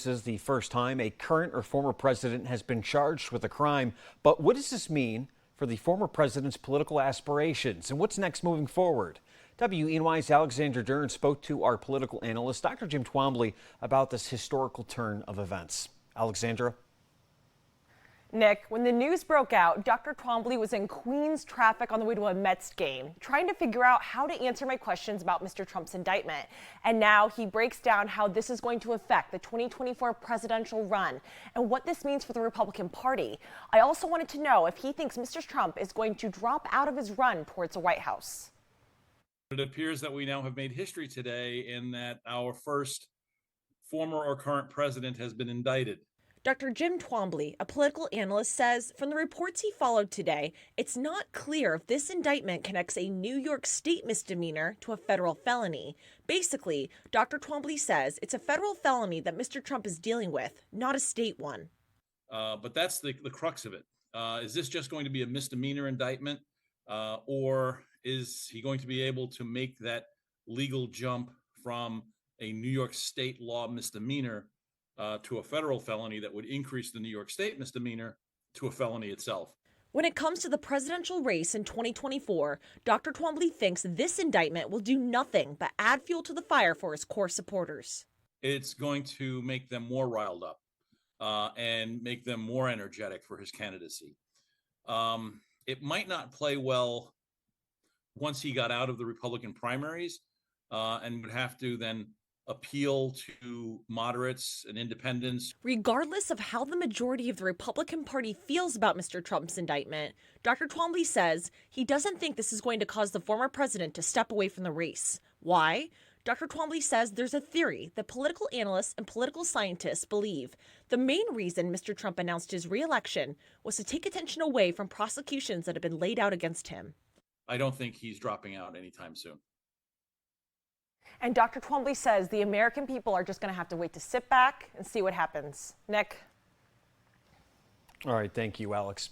This is the first time a current or former president has been charged with a crime. But what does this mean for the former president's political aspirations? And what's next moving forward? WENY's Alexandra Dern spoke to our political analyst, Dr. Jim Twombly, about this historical turn of events. Alexandra? Nick, when the news broke out, Dr. Twombly was in Queens traffic on the way to a Mets game, trying to figure out how to answer my questions about Mr. Trump's indictment. And now he breaks down how this is going to affect the 2024 presidential run and what this means for the Republican Party. I also wanted to know if he thinks Mr. Trump is going to drop out of his run towards the White House. It appears that we now have made history today in that our first former or current president has been indicted. Dr. Jim Twombly, a political analyst, says from the reports he followed today, it's not clear if this indictment connects a New York State misdemeanor to a federal felony. Basically, Dr. Twombly says it's a federal felony that Mr. Trump is dealing with, not a state one. But that's the crux of it. Is this just going to be a misdemeanor indictment, or is he going to be able to make that legal jump from a New York State law misdemeanor to a federal felony that would increase the New York State misdemeanor to a felony itself? When it comes to the presidential race in 2024, Dr. Twombly thinks this indictment will do nothing but add fuel to the fire for his core supporters. It's going to make them more riled up and make them more energetic for his candidacy. It might not play well once he got out of the Republican primaries and would have to then appeal to moderates and independents. Regardless of how the majority of the Republican Party feels about Mr. Trump's indictment, Dr. Twombly says he doesn't think this is going to cause the former president to step away from the race. Why? Dr. Twombly says there's a theory that political analysts and political scientists believe the main reason Mr. Trump announced his re-election was to take attention away from prosecutions that have been laid out against him. I don't think he's dropping out anytime soon. And Dr. Twombly says the American people are just going to have to wait to sit back and see what happens. Nick? All right, thank you, Alex.